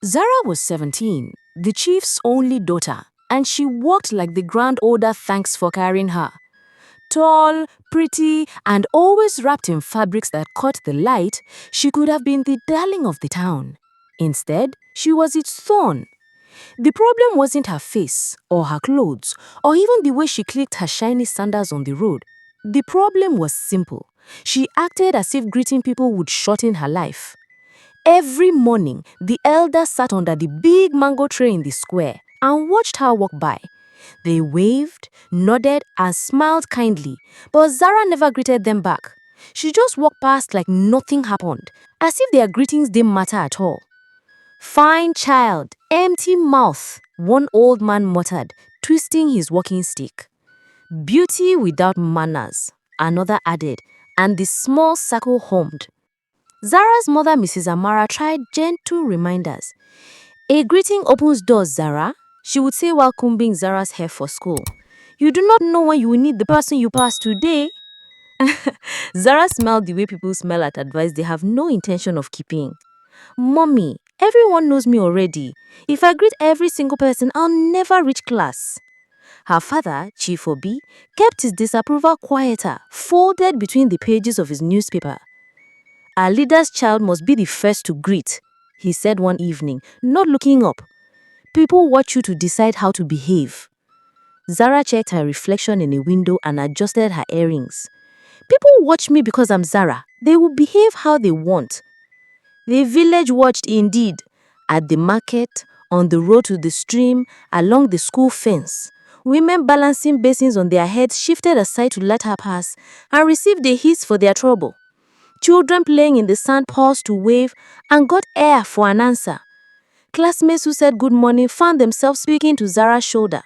Zara was 17, the chief's only daughter, and she walked like the grand older thanks for carrying her. Tall, pretty, and always wrapped in fabrics that caught the light, she could have been the darling of the town. Instead, she was its thorn. The problem wasn't her face, or her clothes, or even the way she clicked her shiny sandals on the road. The problem was simple. She acted as if greeting people would shorten her life. Every morning, the elders sat under the big mango tree in the square and watched her walk by. They waved, nodded, and smiled kindly, but Zara never greeted them back. She just walked past like nothing happened, as if their greetings didn't matter at all. "Fine child, empty mouth," one old man muttered, twisting his walking stick. "Beauty without manners," another added, and the small circle hummed. Zara's mother, Mrs. Amara, tried gentle reminders. "A greeting opens doors, Zara," she would say while combing Zara's hair for school. "You do not know when you will need the person you pass today." Zara smiled the way people smile at advice they have no intention of keeping. "Mommy, everyone knows me already. If I greet every single person, I'll never reach class." Her father, Chief Obi, kept his disapproval quieter, folded between the pages of his newspaper. "Our leader's child must be the first to greet," he said one evening, not looking up. "People watch you to decide how to behave." Zara checked her reflection in a window and adjusted her earrings. "People watch me because I'm Zara. They will behave how they want." The village watched indeed. At the market, on the road to the stream, along the school fence. Women balancing basins on their heads shifted aside to let her pass and received a hiss for their trouble. Children playing in the sand paused to wave and got air for an answer. Classmates who said good morning found themselves speaking to Zara's shoulder.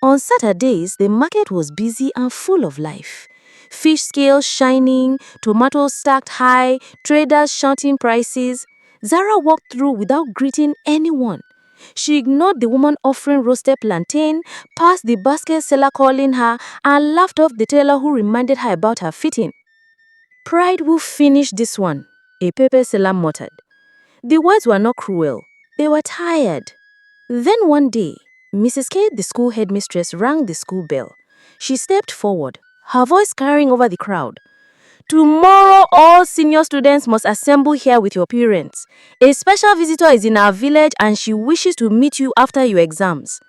On Saturdays, the market was busy and full of life. Fish scales shining, tomatoes stacked high, traders shouting prices. Zara walked through without greeting anyone. She ignored the woman offering roasted plantain, passed the basket seller calling her, and laughed off the tailor who reminded her about her fitting. "Pride will finish this one," a paper seller muttered. The words were not cruel. They were tired. Then one day, Mrs. Kate, the school headmistress, rang the school bell. She stepped forward, her voice carrying over the crowd. "Tomorrow, all senior students must assemble here with your parents. A special visitor is in our village and she wishes to meet you after your exams."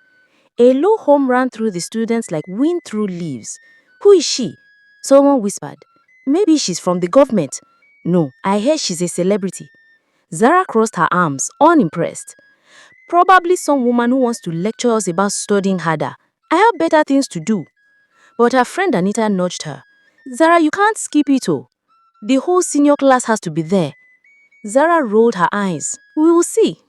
A low hum ran through the students like wind through leaves. "Who is she?" Someone whispered. "Maybe she's from the government." "No, I hear she's a celebrity." Zara crossed her arms, unimpressed. "Probably some woman who wants to lecture us about studying harder. I have better things to do." But her friend Anita nudged her. "Zara, you can't skip it, oh. The whole senior class has to be there." Zara rolled her eyes. "We will see."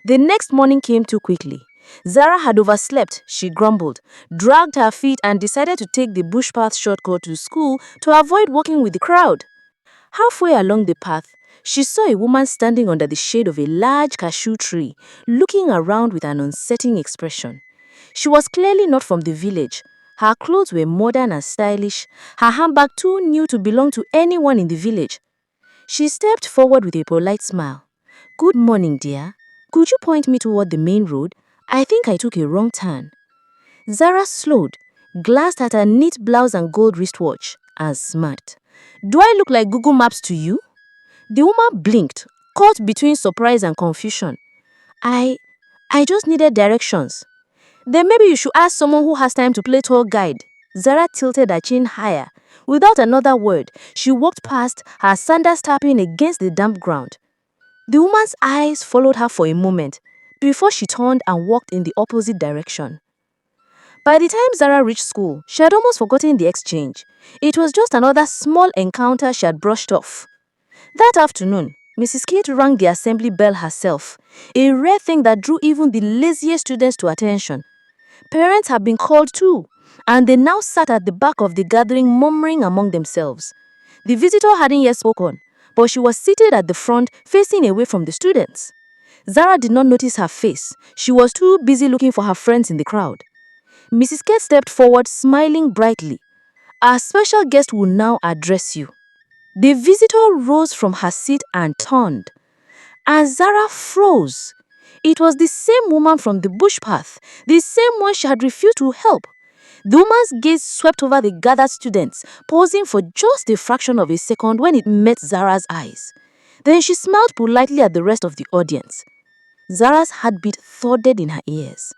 The next morning came too quickly. Zara had overslept, she grumbled, dragged her feet and decided to take the bush path shortcut to school to avoid walking with the crowd. Halfway along the path, she saw a woman standing under the shade of a large cashew tree, looking around with an uncertain expression. She was clearly not from the village. Her clothes were modern and stylish, her handbag too new to belong to anyone in the village. She stepped forward with a polite smile. "Good morning, dear. Could you point me toward the main road? I think I took a wrong turn." Zara slowed, glanced at her neat blouse and gold wristwatch, and smirked. "Do I look like Google Maps to you?" The woman blinked, caught between surprise and confusion. I I just needed directions." "Then maybe you should ask someone who has time to play tour guide." Zara tilted her chin higher. Without another word, she walked past, her sandals tapping against the damp ground. The woman's eyes followed her for a moment, before she turned and walked in the opposite direction. By the time Zara reached school, she had almost forgotten the exchange. It was just another small encounter she had brushed off. That afternoon, Mrs. Kate rang the assembly bell herself, a rare thing that drew even the laziest students to attention. Parents had been called too, and they now sat at the back of the gathering murmuring among themselves. The visitor hadn't yet spoken, but she was seated at the front, facing away from the students. Zara did not notice her face. She was too busy looking for her friends in the crowd. Mrs. Kate stepped forward, smiling brightly. "Our special guest will now address you." The visitor rose from her seat and turned. and Zara froze. It was the same woman from the bush path, the same one she had refused to help. The woman's gaze swept over the gathered students, pausing for just a fraction of a second when it met Zara's eyes. Then she smiled politely at the rest of the audience. Zara's heartbeat thudded in her ears.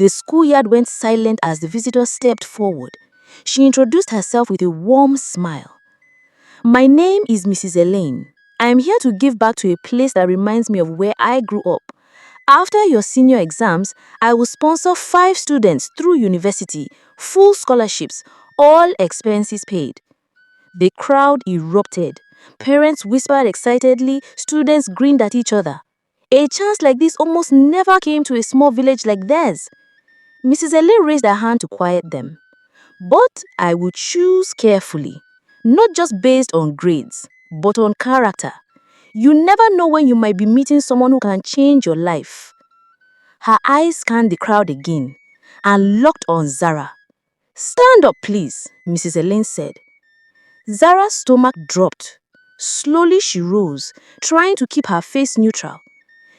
The schoolyard went silent as the visitor stepped forward. She introduced herself with a warm smile. "My name is Mrs. Elaine. I am here to give back to a place that reminds me of where I grew up. After your senior exams, I will sponsor 5 students through university, full scholarships, all expenses paid." The crowd erupted. Parents whispered excitedly, students grinned at each other. A chance like this almost never came to a small village like theirs. Mrs. Elaine raised her hand to quiet them. "But I will choose carefully, not just based on grades, but on character. You never know when you might be meeting someone who can change your life." Her eyes scanned the crowd again and locked on Zara. "Stand up, please," Mrs. Elaine said. Zara's stomach dropped. Slowly she rose, trying to keep her face neutral.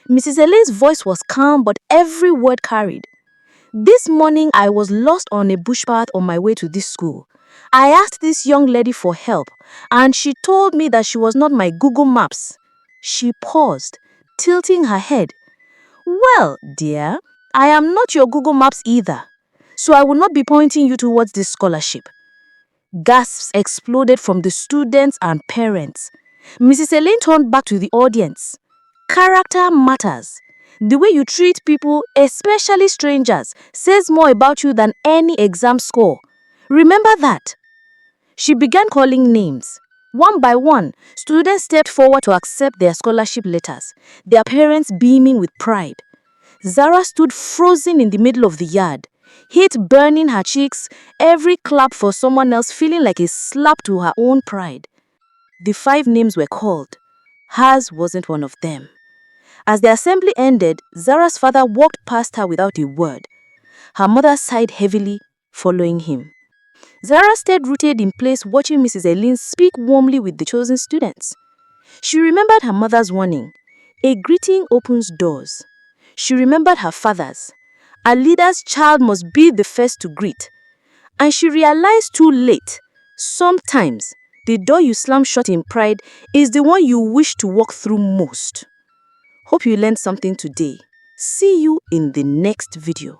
Mrs. Elaine's voice was calm, but every word carried. "This morning I was lost on a bush path on my way to this school. I asked this young lady for help, and she told me that she was not my Google Maps." She paused, tilting her head. "Well, dear, I am not your Google Maps either, so I will not be pointing you towards this scholarship." Gasps exploded from the students and parents. Mrs. Elaine turned back to the audience. "Character matters. The way you treat people, especially strangers, says more about you than any exam score. Remember that." She began calling names. One by one, students stepped forward to accept their scholarship letters, their parents beaming with pride. Zara stood frozen in the middle of the yard, heat burning her cheeks, every clap for someone else feeling like a slap to her own pride. The 5 names were called. Hers wasn't one of them. As the assembly ended, Zara's father walked past her without a word. Her mother sighed heavily, following him. Zara stayed rooted in place, watching Mrs. Elaine speak warmly with the chosen students. She remembered her mother's warning: "A greeting opens doors." She remembered her father's: "A leader's child must be the first to greet." And she realized too late: sometimes the door you slam shut in pride is the one you wish to walk through most. Hope you learned something today. See you in the next video.